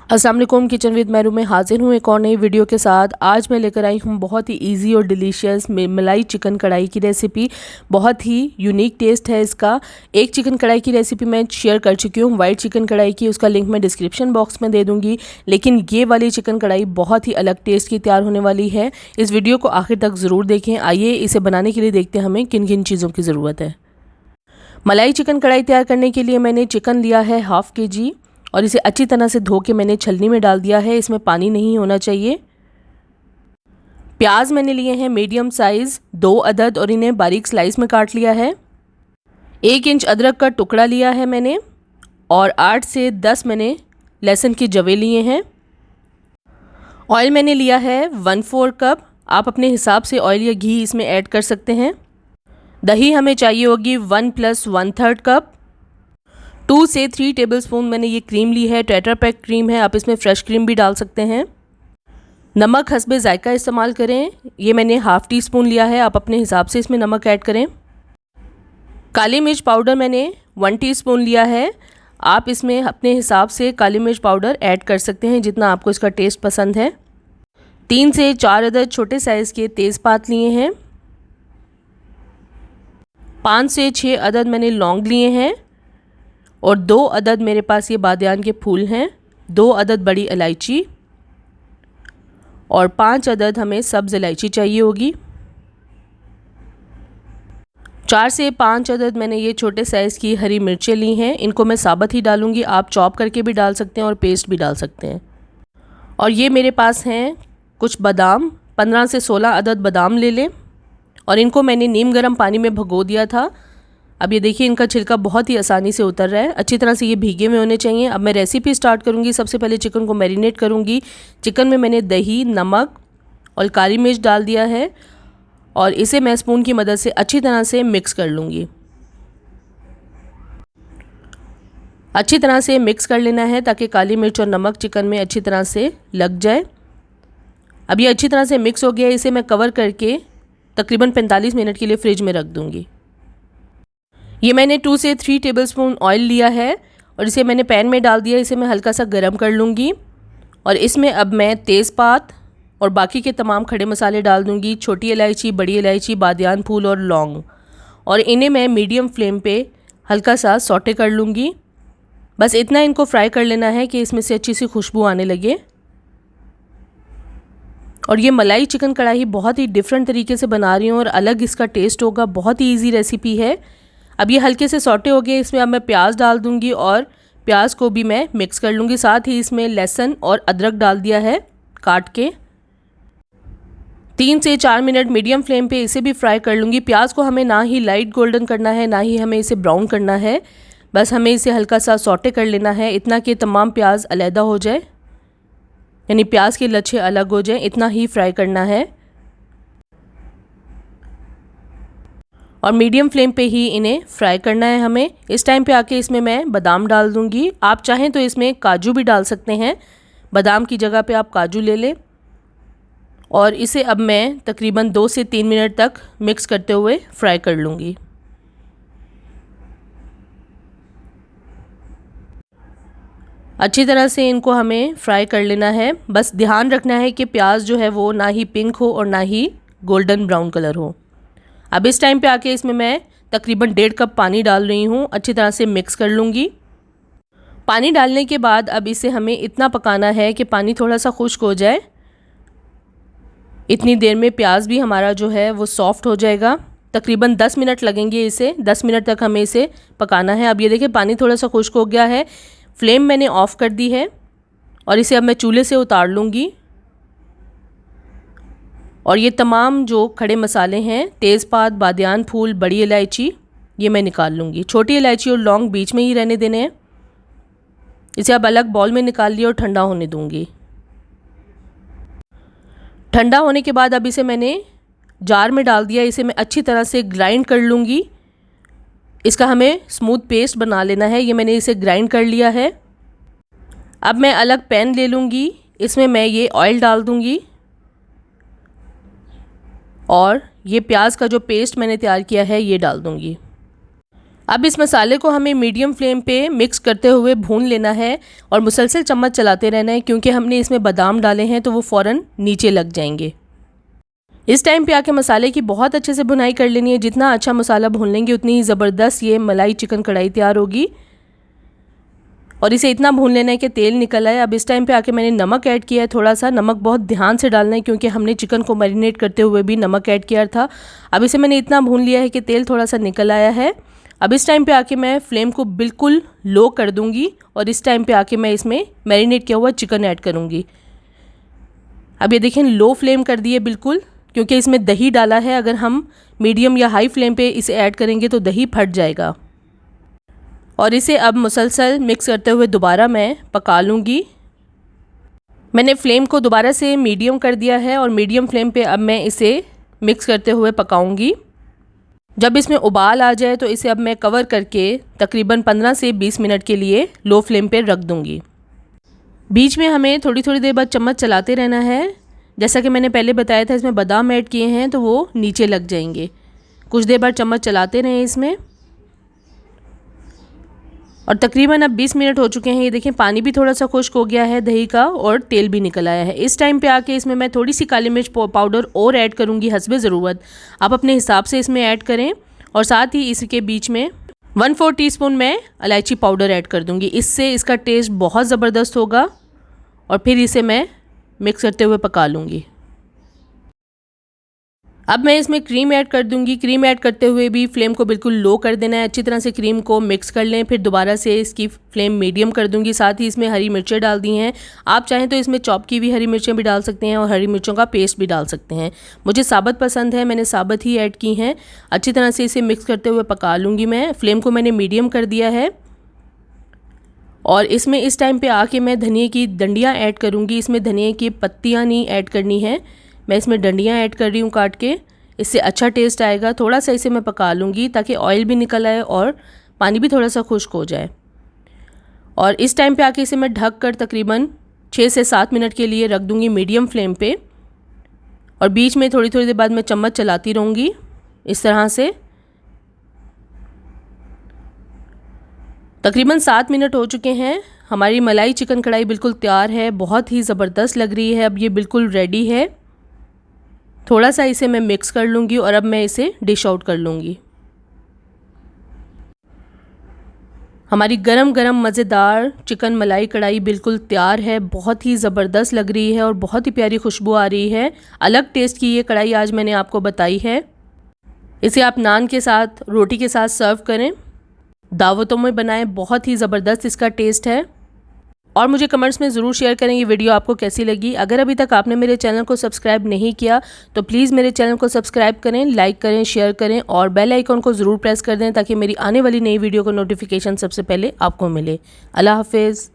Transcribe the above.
अस्सलाम वालेकुम। Kitchen with मैरू में हाजिर हूँ एक और नई वीडियो के साथ। आज मैं लेकर आई हूँ बहुत ही इजी और डिलीशियस मलाई चिकन कढ़ाई की रेसिपी। बहुत ही यूनिक टेस्ट है इसका। एक चिकन कढ़ाई की रेसिपी मैं शेयर कर चुकी हूँ वाइट चिकन कढ़ाई की, उसका लिंक मैं डिस्क्रिप्शन बॉक्स में दे दूँगी। लेकिन ये वाली चिकन कढ़ाई बहुत ही अलग टेस्ट की तैयार होने वाली है। इस वीडियो को आखिर तक ज़रूर देखें। आइए इसे बनाने के लिए देखते हैं हमें किन किन चीज़ों की ज़रूरत है। मलाई चिकन कढ़ाई तैयार करने के लिए मैंने चिकन लिया है हाफ़ kg और इसे अच्छी तरह से धो के मैंने छलनी में डाल दिया है। इसमें पानी नहीं होना चाहिए। प्याज मैंने लिए हैं मीडियम साइज़ 2 अदद और इन्हें बारीक स्लाइस में काट लिया है। 1 इंच अदरक का टुकड़ा लिया है मैंने और 8 से 10 मैंने लहसुन के जवे लिए हैं। ऑयल मैंने लिया है 1/4 कप। आप अपने हिसाब से ऑयल या घी इसमें ऐड कर सकते हैं। दही हमें चाहिए होगी 1 + 1/3 कप। 2 से 3 टेबलस्पून मैंने ये क्रीम ली है, टेट्रा पैक क्रीम है। आप इसमें फ्रेश क्रीम भी डाल सकते हैं। नमक हस्बे जायका इस्तेमाल करें। ये मैंने हाफ़ टी स्पून लिया है, आप अपने हिसाब से इसमें नमक ऐड करें। काली मिर्च पाउडर मैंने 1 टीस्पून लिया है। आप इसमें अपने हिसाब से काली मिर्च पाउडर ऐड कर सकते हैं जितना आपको इसका टेस्ट पसंद है। 3 से 4 अदद छोटे साइज़ के तेज़पात लिए हैं। 5 से 6 अदद मैंने लौंग लिए हैं और 2 अदद मेरे पास ये बादियान के फूल हैं। 2 अदद बड़ी इलायची और 5 अदद हमें सब्ज़ इलायची चाहिए होगी। 4 से 5 अदद मैंने ये छोटे साइज़ की हरी मिर्चें ली हैं। इनको मैं साबुत ही डालूँगी, आप चॉप करके भी डाल सकते हैं और पेस्ट भी डाल सकते हैं। और ये मेरे पास हैं कुछ बादाम, 15 से 16 अदद बादाम ले लें और इनको मैंने नीम गर्म पानी में भिगो दिया था। अब ये देखिए इनका छिलका बहुत ही आसानी से उतर रहा है। अच्छी तरह से ये भीगे हुए होने चाहिए। अब मैं रेसिपी स्टार्ट करूँगी। सबसे पहले चिकन को मैरिनेट करूँगी। चिकन में मैंने दही, नमक और काली मिर्च डाल दिया है और इसे मैं स्पून की मदद से अच्छी तरह से मिक्स कर लूँगी। अच्छी तरह से मिक्स कर लेना है ताकि काली मिर्च और नमक चिकन में अच्छी तरह से लग जाए। अब ये अच्छी तरह से मिक्स हो गया। इसे मैं कवर करके तकरीबन 45 मिनट के लिए फ्रिज में रख दूँगी। ये मैंने 2 से 3 टेबलस्पून ऑयल लिया है और इसे मैंने पैन में डाल दिया। इसे मैं हल्का सा गर्म कर लूँगी और इसमें अब मैं तेज़पात और बाकी के तमाम खड़े मसाले डाल दूँगी। छोटी इलायची, बड़ी इलायची, बादियान फूल और लौंग, और इन्हें मैं मीडियम फ्लेम पे हल्का सा सौटे कर लूँगी। बस इतना इनको फ्राई कर लेना है कि इसमें से अच्छी सी खुशबू आने लगे। और ये मलाई चिकन कढ़ाई बहुत ही डिफरेंट तरीके से बना रही हूँ और अलग इसका टेस्ट होगा। बहुत ही ईजी रेसिपी है। अब ये हल्के से सौटे हो गए। इसमें अब मैं प्याज डाल दूंगी और प्याज को भी मैं मिक्स कर लूँगी। साथ ही इसमें लहसुन और अदरक डाल दिया है काट के। 3 से 4 मिनट मीडियम फ्लेम पे इसे भी फ्राई कर लूँगी। प्याज को हमें ना ही लाइट गोल्डन करना है, ना ही हमें इसे ब्राउन करना है। बस हमें इसे हल्का सा सौटे कर लेना है, इतना कि तमाम प्याज अलहदा हो जाए, यानी प्याज के लच्छे अलग हो जाए, इतना ही फ्राई करना है। और मीडियम फ्लेम पे ही इन्हें फ्राई करना है हमें। इस टाइम पे आके इसमें मैं बादाम डाल दूंगी। आप चाहें तो इसमें काजू भी डाल सकते हैं। बादाम की जगह पे आप काजू ले लें। और इसे अब मैं तकरीबन 2 से 3 मिनट तक मिक्स करते हुए फ्राई कर लूँगी। अच्छी तरह से इनको हमें फ्राई कर लेना है। बस ध्यान रखना है कि प्याज जो है वो ना ही पिंक हो और ना ही गोल्डन ब्राउन कलर हो। अब इस टाइम पे आके इसमें मैं तकरीबन 1.5 कप पानी डाल रही हूँ। अच्छी तरह से मिक्स कर लूँगी। पानी डालने के बाद अब इसे हमें इतना पकाना है कि पानी थोड़ा सा खुश्क हो जाए। इतनी देर में प्याज भी हमारा जो है वो सॉफ्ट हो जाएगा। तकरीबन 10 मिनट लगेंगे इसे। 10 मिनट तक हमें इसे पकाना है। अब ये देखिए पानी थोड़ा सा खुश्क हो गया है। फ्लेम मैंने ऑफ़ कर दी है और इसे अब मैं चूल्हे से उतार लूँगी। और ये तमाम जो खड़े मसाले हैं, तेज़पात, बादियान फूल, बड़ी इलायची, ये मैं निकाल लूँगी। छोटी इलायची और लौंग बीच में ही रहने देने हैं। इसे अब अलग बाउल में निकाल लिया और ठंडा होने दूँगी। ठंडा होने के बाद अब इसे मैंने जार में डाल दिया। इसे मैं अच्छी तरह से ग्राइंड कर लूँगी। इसका हमें स्मूथ पेस्ट बना लेना है। ये मैंने इसे ग्राइंड कर लिया है। अब मैं अलग पैन ले लूँगी। इसमें मैं ये ऑयल डाल दूँगी और ये प्याज का जो पेस्ट मैंने तैयार किया है ये डाल दूँगी। अब इस मसाले को हमें मीडियम फ्लेम पे मिक्स करते हुए भून लेना है और मुसलसल चम्मच चलाते रहना है, क्योंकि हमने इसमें बादाम डाले हैं तो वो फ़ौरन नीचे लग जाएंगे। इस टाइम पे आके मसाले की बहुत अच्छे से भुनाई कर लेनी है। जितना अच्छा मसाला भून लेंगे उतनी ही ज़बरदस्त ये मलाई चिकन कढ़ाई तैयार होगी। और इसे इतना भून लेना है कि तेल निकल आए। अब इस टाइम पे आके मैंने नमक ऐड किया है थोड़ा सा। नमक बहुत ध्यान से डालना है, क्योंकि हमने चिकन को मैरिनेट करते हुए भी नमक ऐड किया था। अब इसे मैंने इतना भून लिया है कि तेल थोड़ा सा निकल आया है। अब इस टाइम पे आके मैं फ्लेम को बिल्कुल लो कर दूंगी और इस टाइम पे आके मैं इसमें मैरिनेट किया हुआ चिकन ऐड करूंगी। अब ये देखें, लो फ्लेम कर दिए बिल्कुल, क्योंकि इसमें दही डाला है। अगर हम मीडियम या हाई फ्लेम पे इसे ऐड करेंगे तो दही फट जाएगा। और इसे अब मुसलसल मिक्स करते हुए दोबारा मैं पका लूँगी। मैंने फ्लेम को दोबारा से मीडियम कर दिया है और मीडियम फ्लेम पे अब मैं इसे मिक्स करते हुए पकाऊंगी। जब इसमें उबाल आ जाए तो इसे अब मैं कवर करके तकरीबन 15 से 20 मिनट के लिए लो फ्लेम पे रख दूँगी। बीच में हमें थोड़ी थोड़ी देर बाद चम्मच चलाते रहना है। जैसा कि मैंने पहले बताया था, इसमें बादाम ऐड किए हैं तो वो नीचे लग जाएंगे। कुछ देर बाद चम्मच चलाते रहें इसमें। और तकरीबन अब 20 मिनट हो चुके हैं। ये देखें, पानी भी थोड़ा सा खुश्क हो गया है दही का और तेल भी निकल आया है। इस टाइम पे आके इसमें मैं थोड़ी सी काली मिर्च पाउडर और ऐड करूँगी हस्बे ज़रूरत। आप अपने हिसाब से इसमें ऐड करें। और साथ ही इसके बीच में 1/4 टीस्पून मैं इलायची पाउडर ऐड कर दूँगी। इससे इसका टेस्ट बहुत ज़बरदस्त होगा। और फिर इसे मैं मिक्स करते हुए पका लूँगी। अब मैं इसमें क्रीम ऐड कर दूंगी। क्रीम ऐड करते हुए भी फ्लेम को बिल्कुल लो कर देना है। अच्छी तरह से क्रीम को मिक्स कर लें। फिर दोबारा से इसकी फ्लेम मीडियम कर दूंगी। साथ ही इसमें हरी मिर्चें डाल दी हैं। आप चाहें तो इसमें चॉप की हुई हरी मिर्चें भी डाल सकते हैं और हरी मिर्चों का पेस्ट भी डाल सकते हैं। मुझे साबुत पसंद है, मैंने साबुत ही ऐड की हैं। अच्छी तरह से इसे मिक्स करते हुए पका लूँगी मैं। फ्लेम को मैंने मीडियम कर दिया है। और इसमें इस टाइम पे आके मैं धनिए की डंडियाँ ऐड करूँगी। इसमें धनिए की पत्तियाँ नहीं ऐड करनी है, मैं इसमें डंडियाँ ऐड कर रही हूँ काट के। इससे अच्छा टेस्ट आएगा। थोड़ा सा इसे मैं पका लूँगी ताकि ऑयल भी निकल आए और पानी भी थोड़ा सा खुश्क हो जाए। और इस टाइम पे आके इसे मैं ढक कर तकरीबन 6 से 7 मिनट के लिए रख दूँगी मीडियम फ्लेम पे। और बीच में थोड़ी थोड़ी देर बाद मैं चम्मच चलाती रहूँगी इस तरह से। तकरीबन 7 मिनट हो चुके हैं। हमारी मलाई चिकन कढ़ाई बिल्कुल तैयार है, बहुत ही ज़बरदस्त लग रही है। अब ये बिल्कुल रेडी है। थोड़ा सा इसे मैं मिक्स कर लूँगी और अब मैं इसे डिश आउट कर लूँगी। हमारी गरम गरम मज़ेदार चिकन मलाई कढ़ाई बिल्कुल तैयार है। बहुत ही ज़बरदस्त लग रही है और बहुत ही प्यारी खुशबू आ रही है। अलग टेस्ट की ये कढ़ाई आज मैंने आपको बताई है। इसे आप नान के साथ, रोटी के साथ सर्व करें, दावतों में बनाएं। बहुत ही ज़बरदस्त इसका टेस्ट है। और मुझे कमेंट्स में ज़रूर शेयर करें ये वीडियो आपको कैसी लगी। अगर अभी तक आपने मेरे चैनल को सब्सक्राइब नहीं किया तो प्लीज़ मेरे चैनल को सब्सक्राइब करें, लाइक करें, शेयर करें और बेल आइकन को ज़रूर प्रेस कर दें ताकि मेरी आने वाली नई वीडियो का नोटिफिकेशन सबसे पहले आपको मिले। अल्लाह हाफिज़।